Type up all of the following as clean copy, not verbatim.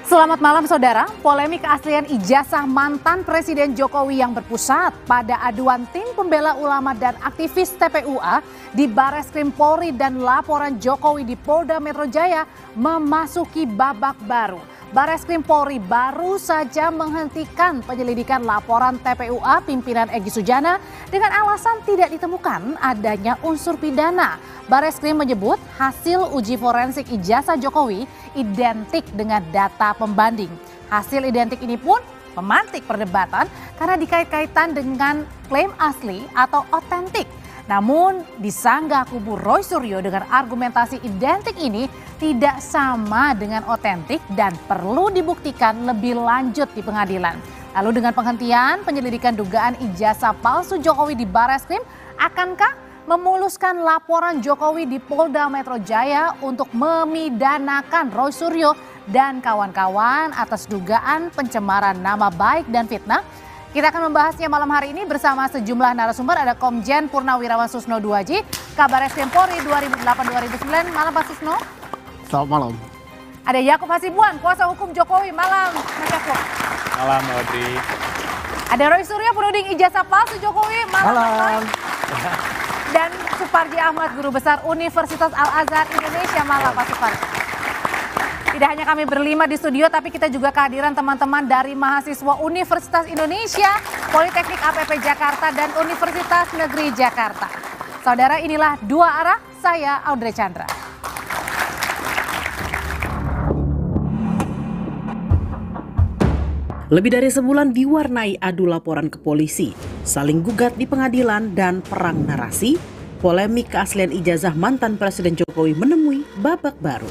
Selamat malam saudara, polemik keaslian ijazah mantan Presiden Jokowi yang berpusat pada aduan tim pembela ulama dan aktivis TPUA di Bareskrim Polri dan laporan Jokowi di Polda Metro Jaya memasuki babak baru. Bareskrim Polri baru saja menghentikan penyelidikan laporan TPUA pimpinan Egy Sujana dengan alasan tidak ditemukan adanya unsur pidana. Bareskrim menyebut hasil uji forensik ijazah Jokowi identik dengan data pembanding. Hasil identik ini pun memantik perdebatan karena dikait-kaitan dengan klaim asli atau otentik. Namun disanggah kubu Roy Suryo dengan argumentasi identik ini tidak sama dengan otentik dan perlu dibuktikan lebih lanjut di pengadilan. Lalu dengan penghentian penyelidikan dugaan ijazah palsu Jokowi di Bareskrim, akankah memuluskan laporan Jokowi di Polda Metro Jaya untuk memidanakan Roy Suryo dan kawan-kawan atas dugaan pencemaran nama baik dan fitnah? Kita akan membahasnya malam hari ini bersama sejumlah narasumber. Ada Komjen Purnawirawan Susno Duaji, Kabareskrim Polri 2008-2009. Malam Pak Susno. Selamat malam. Ada Yakub Hasibuan, kuasa hukum Jokowi. Malam Mas Yakub. Malam Audrey. Ada Roy Suryo, penuding ijazah palsu Jokowi. Malam. Dan Suparji Ahmad, Guru Besar Universitas Al-Azhar Indonesia. Malam Pak Suparji. Tidak hanya kami berlima di studio, tapi kita juga kehadiran teman-teman dari mahasiswa Universitas Indonesia, Politeknik APP Jakarta, dan Universitas Negeri Jakarta. Saudara, inilah Dua Arah, saya Audrey Chandra. Lebih dari sebulan diwarnai adu laporan ke polisi, saling gugat di pengadilan, dan perang narasi, polemik keaslian ijazah mantan Presiden Jokowi menemui babak baru.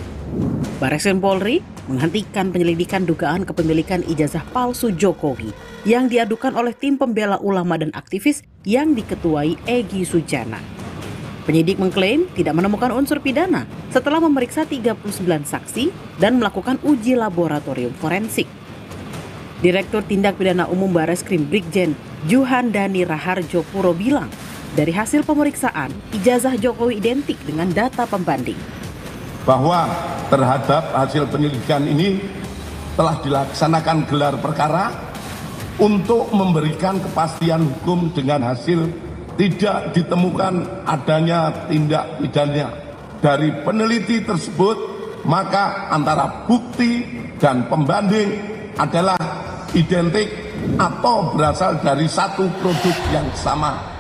Bareskrim Polri menghentikan penyelidikan dugaan kepemilikan ijazah palsu Jokowi yang diadukan oleh tim pembela ulama dan aktivis yang diketuai Egy Sujana. Penyidik mengklaim tidak menemukan unsur pidana setelah memeriksa 39 saksi dan melakukan uji laboratorium forensik. Direktur Tindak Pidana Umum Bareskrim Brigjen Juhandani Raharjo Puro bilang, dari hasil pemeriksaan, ijazah Jokowi identik dengan data pembanding. Bahwa terhadap hasil penyelidikan ini telah dilaksanakan gelar perkara untuk memberikan kepastian hukum dengan hasil tidak ditemukan adanya tindak pidana dari peneliti tersebut, maka antara bukti dan pembanding adalah identik atau berasal dari satu produk yang sama.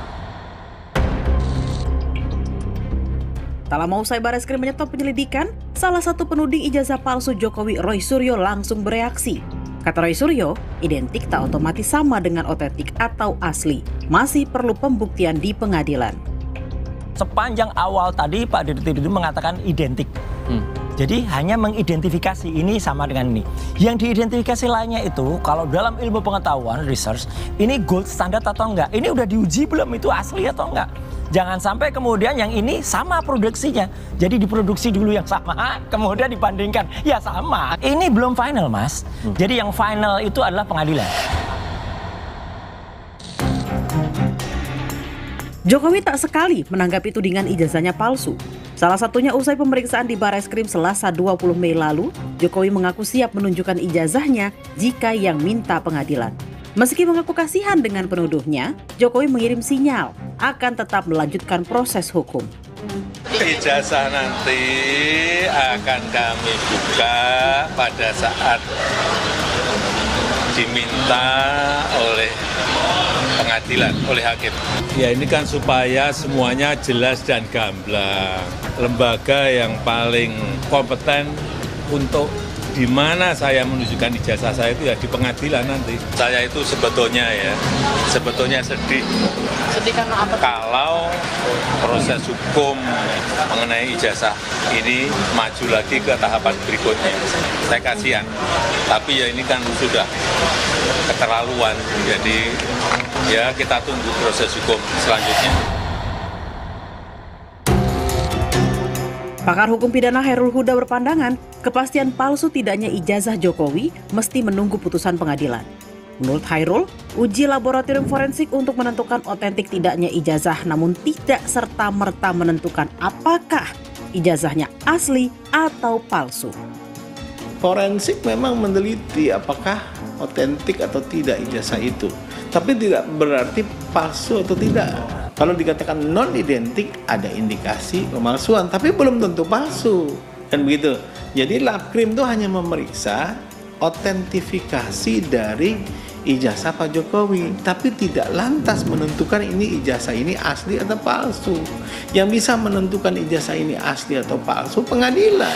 Tak lama usai Bareskrim menyetop penyelidikan, salah satu penuding ijazah palsu Jokowi, Roy Suryo, langsung bereaksi. Kata Roy Suryo, identik tak otomatis sama dengan otentik atau asli. Masih perlu pembuktian di pengadilan. Sepanjang awal tadi Pak Detektif itu mengatakan identik. Jadi hanya mengidentifikasi ini sama dengan ini. Yang diidentifikasi lainnya itu kalau dalam ilmu pengetahuan, research, ini gold standard atau enggak? Ini udah diuji belum itu asli atau enggak? Jangan sampai kemudian yang ini sama produksinya. Jadi diproduksi dulu yang sama, kemudian dibandingkan. Ya sama. Ini belum final, Mas. Jadi yang final itu adalah pengadilan. Jokowi tak sekali menanggapi tudingan ijazahnya palsu. Salah satunya usai pemeriksaan di Bareskrim Selasa 20 Mei lalu, Jokowi mengaku siap menunjukkan ijazahnya jika yang minta pengadilan. Meski mengaku kasihan dengan penuduhnya, Jokowi mengirim sinyal akan tetap melanjutkan proses hukum. Ijazah nanti akan kami buka pada saat diminta oleh pengadilan, oleh hakim. Ya ini kan supaya semuanya jelas dan gamblang. Lembaga yang paling kompeten untuk di mana saya menunjukkan ijazah saya itu ya di pengadilan nanti. Saya itu sebetulnya sedih. Sedih karena apa? Kalau proses hukum mengenai ijazah ini maju lagi ke tahapan berikutnya. Saya kasihan. Tapi ya ini kan sudah keterlaluan. Jadi ya kita tunggu proses hukum selanjutnya. Pakar hukum pidana Hairul Huda berpandangan, kepastian palsu tidaknya ijazah Jokowi mesti menunggu putusan pengadilan. Menurut Hairul, uji laboratorium forensik untuk menentukan otentik tidaknya ijazah namun tidak serta-merta menentukan apakah ijazahnya asli atau palsu. Forensik memang meneliti apakah otentik atau tidak ijazah itu. Tapi tidak berarti palsu atau tidak. Kalau dikatakan non-identik ada indikasi pemalsuan, tapi belum tentu palsu. Kan begitu. Jadi Labkrim itu hanya memeriksa otentifikasi dari ijazah Pak Jokowi, tapi tidak lantas menentukan ini ijazah ini asli atau palsu. Yang bisa menentukan ijazah ini asli atau palsu pengadilan.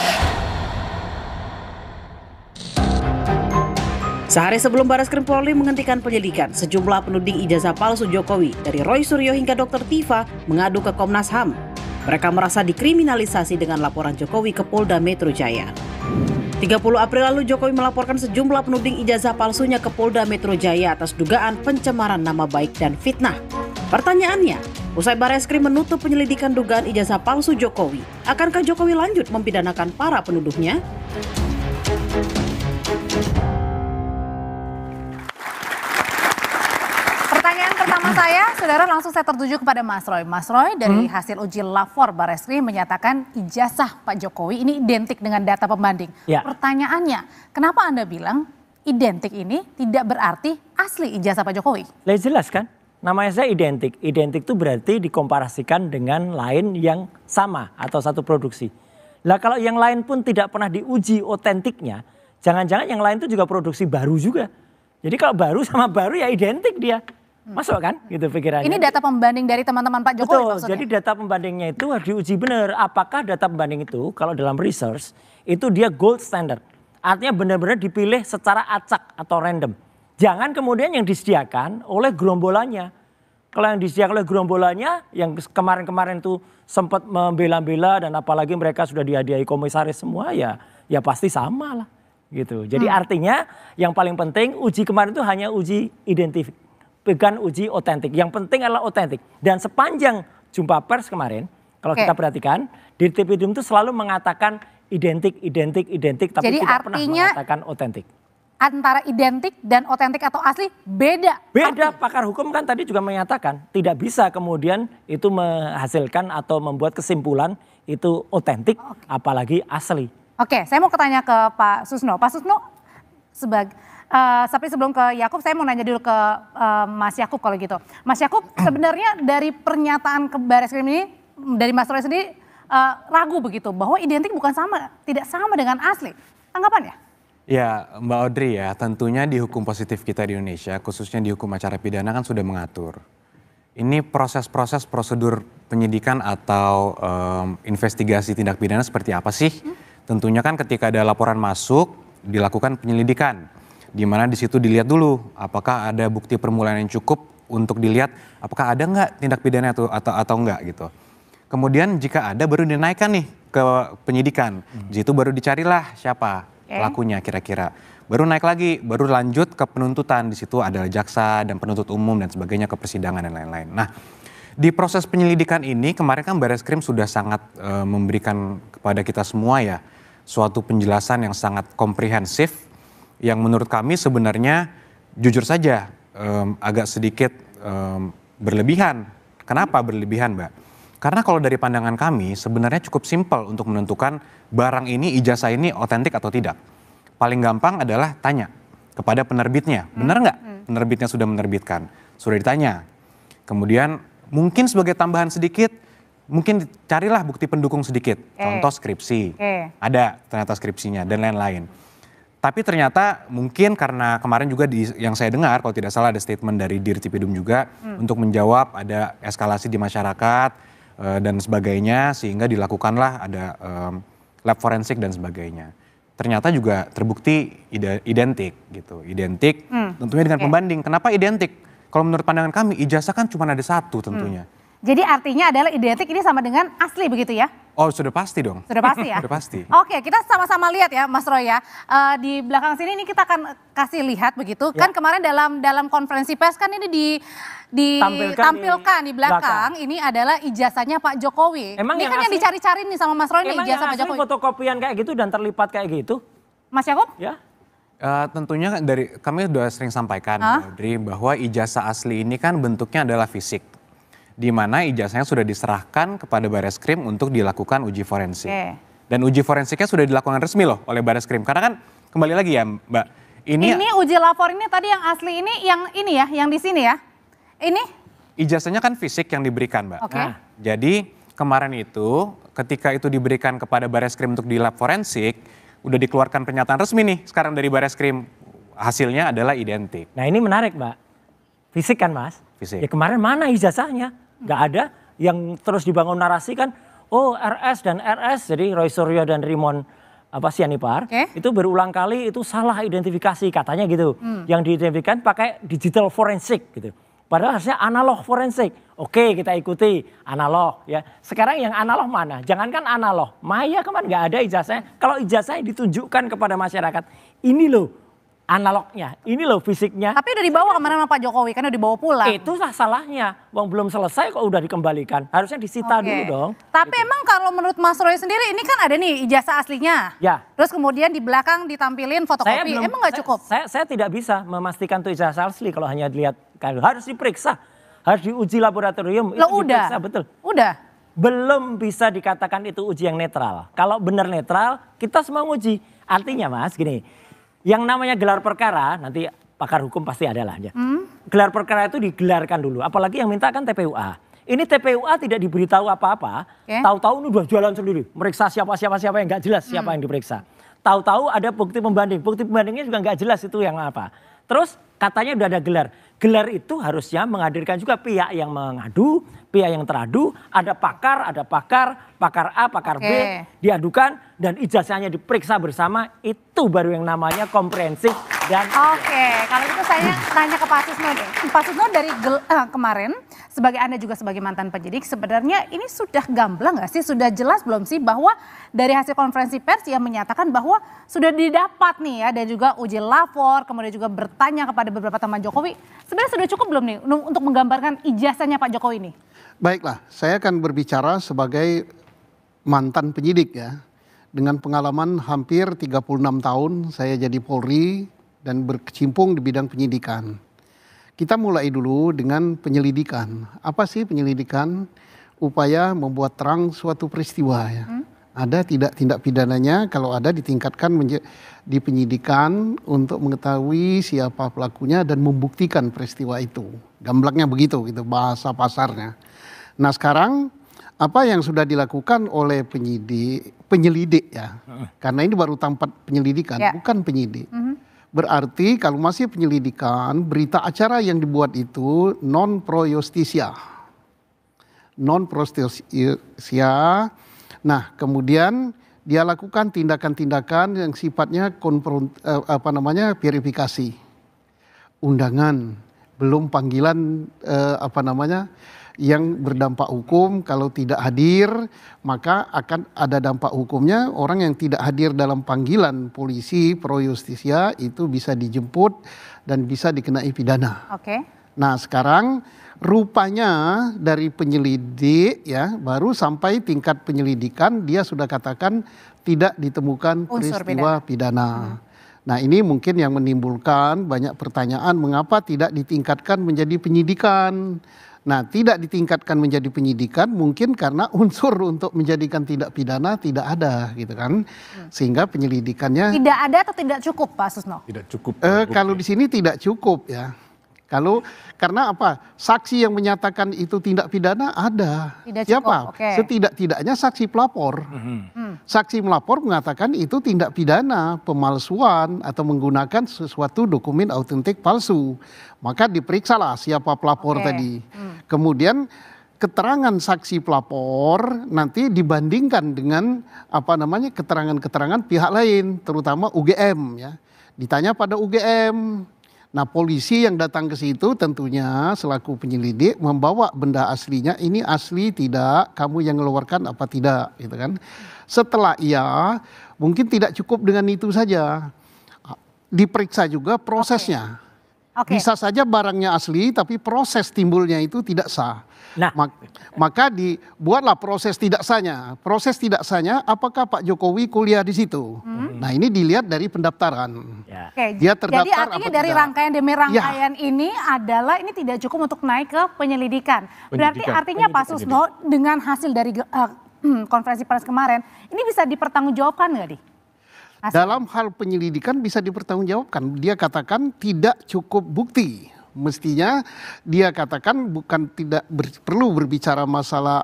Sehari sebelum Barreskrim Polri menghentikan penyelidikan, sejumlah penuding ijazah palsu Jokowi dari Roy Suryo hingga Dr. Tifa mengadu ke Komnas HAM. Mereka merasa dikriminalisasi dengan laporan Jokowi ke Polda Metro Jaya. 30 April lalu Jokowi melaporkan sejumlah penuding ijazah palsunya ke Polda Metro Jaya atas dugaan pencemaran nama baik dan fitnah. Pertanyaannya, usai Barreskrim menutup penyelidikan dugaan ijazah palsu Jokowi, akankah Jokowi lanjut mempidanakan para penuduhnya? Pertanyaan pertama saya, saudara, langsung saya tertuju kepada Mas Roy. Mas Roy, dari hasil uji lapor Barreskrim menyatakan ijazah Pak Jokowi ini identik dengan data pembanding. Ya. Pertanyaannya, kenapa Anda bilang identik ini tidak berarti asli ijazah Pak Jokowi? Lah jelas kan, namanya saya identik. Identik itu berarti dikomparasikan dengan lain yang sama atau satu produksi. Lah kalau yang lain pun tidak pernah diuji otentiknya, jangan-jangan yang lain itu juga produksi baru juga. Jadi kalau baru sama baru ya identik dia. Masuk kan gitu pikirannya. Ini data pembanding dari teman-teman Pak Jokowi. Betul, maksudnya? jadi data pembandingnya itu harus diuji benar. Apakah data pembanding itu kalau dalam research itu dia gold standard. Artinya benar-benar dipilih secara acak atau random. Jangan kemudian yang disediakan oleh gerombolannya. Kalau yang disediakan oleh gerombolannya yang kemarin-kemarin itu sempat membela-bela dan apalagi mereka sudah dihadiahi komisaris semua ya pasti sama lah gitu. Jadi artinya yang paling penting uji kemarin itu hanya uji identifikasi. Bukan uji otentik. Yang penting adalah otentik. Dan sepanjang jumpa pers kemarin, kalau kita perhatikan, Dirtipidum itu selalu mengatakan identik, tapi jadi tidak pernah mengatakan otentik. Antara identik dan otentik atau asli beda. Beda, pakar hukum kan tadi juga menyatakan tidak bisa kemudian itu menghasilkan atau membuat kesimpulan itu otentik, apalagi asli. Oke, saya mau tanya ke Pak Susno. Pak Susno, tapi sebelum ke Yakub, saya mau nanya dulu ke Mas Yakub kalau gitu. Mas Yakub, sebenarnya dari pernyataan ke Barreskrim ini, dari Mas Roy sendiri ragu begitu, bahwa identik tidak sama dengan asli. Tanggapannya? Ya Mbak Audrey ya, tentunya di hukum positif kita di Indonesia, khususnya di hukum acara pidana kan sudah mengatur. Ini proses-proses prosedur penyidikan atau investigasi tindak pidana seperti apa sih? Tentunya kan ketika ada laporan masuk, dilakukan penyelidikan. Di mana di situ dilihat dulu apakah ada bukti permulaan yang cukup untuk dilihat apakah ada nggak tindak pidana atau enggak gitu. Kemudian jika ada baru dinaikkan nih ke penyidikan. Di situ baru dicarilah siapa pelakunya kira-kira. Baru naik lagi, baru lanjut ke penuntutan. Di situ ada jaksa dan penuntut umum dan sebagainya ke persidangan dan lain-lain. Nah, di proses penyelidikan ini kemarin kan Barreskrim sudah sangat memberikan kepada kita semua ya suatu penjelasan yang sangat komprehensif. Yang menurut kami sebenarnya jujur saja agak sedikit berlebihan. Kenapa berlebihan, Mbak? Karena kalau dari pandangan kami sebenarnya cukup simpel untuk menentukan barang ini, ijazah ini otentik atau tidak. Paling gampang adalah tanya kepada penerbitnya. Benar nggak penerbitnya sudah menerbitkan? Sudah ditanya. Kemudian mungkin sebagai tambahan sedikit, mungkin carilah bukti pendukung sedikit. Contoh skripsi. Ada ternyata skripsinya dan lain-lain. Tapi ternyata mungkin karena kemarin juga yang saya dengar kalau tidak salah ada statement dari Dirtipidum juga untuk menjawab ada eskalasi di masyarakat dan sebagainya sehingga dilakukanlah ada lab forensik dan sebagainya. Ternyata juga terbukti identik gitu. Identik tentunya dengan pembanding. Kenapa identik? Kalau menurut pandangan kami ijazah kan cuma ada satu tentunya. Jadi artinya adalah identik ini sama dengan asli begitu ya? Oh sudah pasti dong. Sudah pasti ya? Sudah pasti. Oke, kita sama-sama lihat ya Mas Roy ya. Di belakang sini ini kita akan kasih lihat begitu. Kan kemarin dalam konferensi pers kan ini ditampilkan di belakang. Ini adalah ijazahnya Pak Jokowi. Emang ini kan yang dicari-cari nih sama Mas Roy nih ijazah Pak Jokowi. Fotokopian kayak gitu dan terlipat kayak gitu? Mas Yakub? Ya. Tentunya dari kami sudah sering sampaikan Audrey, bahwa ijazah asli ini kan bentuknya adalah fisik. Di mana ijazahnya sudah diserahkan kepada Barreskrim untuk dilakukan uji forensik. Dan uji forensiknya sudah dilakukan resmi loh oleh Barreskrim. Karena kan kembali lagi ya Mbak, ini uji lapor ini tadi yang asli ini ya, yang di sini ya. Ini ijazahnya kan fisik yang diberikan Mbak. Oke. Nah, jadi kemarin itu ketika itu diberikan kepada Barreskrim untuk di lab forensik, udah dikeluarkan pernyataan resmi nih sekarang dari Barreskrim, hasilnya adalah identik. Nah ini menarik Mbak, fisik kan Mas? Fisik. Ya kemarin mana ijazahnya? Nggak ada, yang terus dibangun narasi kan, oh RS dan RS, jadi Roy Suryo dan Rimon Sianipar, itu berulang kali itu salah identifikasi katanya gitu. Yang diidentifikasikan pakai digital forensik gitu. Padahal harusnya analog forensik. Oke, kita ikuti analog ya. Sekarang yang analog mana? Jangankan analog, maya kemarin nggak ada ijazahnya. Kalau ijazahnya ditunjukkan kepada masyarakat, ini loh analognya, ini loh fisiknya. Tapi udah dibawa kemarin sama Pak Jokowi, kan udah dibawa pulang. Itulah salahnya. Wong belum selesai kok udah dikembalikan. Harusnya disita dulu dong. Tapi emang kalau menurut Mas Roy sendiri ini kan ada nih ijazah aslinya. Ya. Terus kemudian di belakang ditampilin fotokopi. Emang nggak cukup? Saya tidak bisa memastikan itu ijazah asli kalau hanya dilihat. Harus diperiksa. Harus diuji laboratorium. Lo udah? Diperiksa, betul. Udah? Belum bisa dikatakan itu uji yang netral. Kalau benar netral, kita semua nguji. Artinya Mas, gini. Yang namanya gelar perkara, nanti pakar hukum pasti ada lah. Gelar perkara itu digelarkan dulu. Apalagi yang minta kan TPUA. Ini TPUA tidak diberitahu apa-apa. Tahu-tahu ini udah jalan sendiri. Meriksa siapa yang nggak jelas siapa yang diperiksa. Tahu-tahu ada bukti pembanding. Bukti pembandingnya juga nggak jelas itu yang apa. Terus katanya udah ada gelar. Gelar itu harusnya menghadirkan juga pihak yang mengadu, pihak yang teradu, ada pakar A, pakar B, diadukan dan ijazahnya diperiksa bersama, itu baru yang namanya komprehensif dan Oke, kalau itu saya tanya ke Pak Susno deh. Pak Susno dari kemarin, sebagai Anda juga sebagai mantan penyidik, sebenarnya ini sudah gamblang nggak sih? Sudah jelas belum sih bahwa dari hasil konferensi pers yang menyatakan bahwa sudah didapat nih ya, dan juga uji lapor, kemudian juga bertanya kepada beberapa teman Jokowi, sebenarnya sudah cukup belum nih untuk menggambarkan ijazahnya Pak Jokowi ini? Baiklah, saya akan berbicara sebagai mantan penyidik ya. Dengan pengalaman hampir 36 tahun saya jadi Polri dan berkecimpung di bidang penyidikan. Kita mulai dulu dengan penyelidikan. Apa sih penyelidikan? Upaya membuat terang suatu peristiwa ya. Ada tidak tindak pidananya, kalau ada ditingkatkan di penyidikan untuk mengetahui siapa pelakunya dan membuktikan peristiwa itu. Gamblangnya begitu gitu bahasa pasarnya. Nah sekarang apa yang sudah dilakukan oleh penyelidik ya, karena ini baru tempat penyelidikan, bukan penyidik. Berarti kalau masih penyelidikan, berita acara yang dibuat itu non pro justisia. Nah kemudian dia lakukan tindakan-tindakan yang sifatnya verifikasi. Undangan, belum panggilan yang berdampak hukum. Kalau tidak hadir maka akan ada dampak hukumnya. Orang yang tidak hadir dalam panggilan polisi pro justisia itu bisa dijemput dan bisa dikenai pidana. Nah sekarang rupanya dari penyelidik ya baru sampai tingkat penyelidikan dia sudah katakan tidak ditemukan peristiwa pidana. Nah ini mungkin yang menimbulkan banyak pertanyaan mengapa tidak ditingkatkan menjadi penyidikan. Nah tidak ditingkatkan menjadi penyidikan mungkin karena unsur untuk menjadikan tindak pidana tidak ada gitu kan. Sehingga penyelidikannya tidak ada atau tidak cukup Pak Susno? Tidak cukup. Kalau di sini tidak cukup ya. Karena apa? Saksi yang menyatakan itu tindak pidana ada. Siapa? Setidak-tidaknya saksi pelapor. Saksi melapor mengatakan itu tindak pidana pemalsuan atau menggunakan sesuatu dokumen autentik palsu. Maka diperiksalah siapa pelapor tadi. Kemudian keterangan saksi pelapor nanti dibandingkan dengan keterangan-keterangan pihak lain, terutama UGM ya. Ditanya pada UGM. Nah polisi yang datang ke situ tentunya selaku penyelidik membawa benda aslinya, ini asli tidak, kamu yang mengeluarkan apa tidak gitu kan. Setelah mungkin tidak cukup dengan itu saja, diperiksa juga prosesnya. Bisa saja barangnya asli tapi proses timbulnya itu tidak sah. Nah, maka dibuatlah proses tidak sahnya. Proses tidak sahnya apakah Pak Jokowi kuliah di situ? Nah ini dilihat dari pendaftaran. Dia terdaftar. Jadi artinya dari rangkaian demi rangkaian ini adalah ini tidak cukup untuk naik ke penyelidikan. Berarti artinya Pak Susno dengan hasil dari konferensi pers kemarin, ini bisa dipertanggungjawabkan nggak, Di? Dalam hal penyelidikan bisa dipertanggungjawabkan. Dia katakan tidak cukup bukti. Mestinya dia katakan bukan tidak perlu berbicara masalah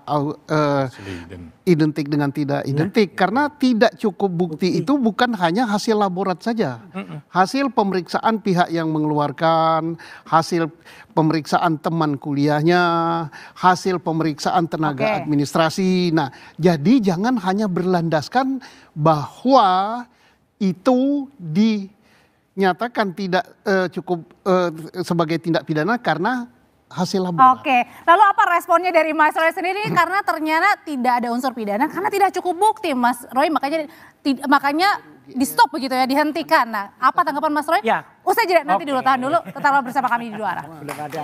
identik dengan tidak identik. Karena tidak cukup bukti itu bukan hanya hasil laborat saja. Hasil pemeriksaan pihak yang mengeluarkan, hasil pemeriksaan teman kuliahnya, hasil pemeriksaan tenaga administrasi. Nah, jadi jangan hanya berlandaskan bahwa itu dinyatakan tidak cukup sebagai tindak pidana karena hasil laboratorium. Oke, lalu apa responnya dari Mas Roy sendiri? Karena ternyata tidak ada unsur pidana karena tidak cukup bukti, Mas Roy, makanya di stop begitu ya, dihentikan. Nah, apa tanggapan Mas Roy? Ya. Usai jeda nanti dulu, tahan dulu, tetaplah bersama kami di Dua Arah. Belum ada.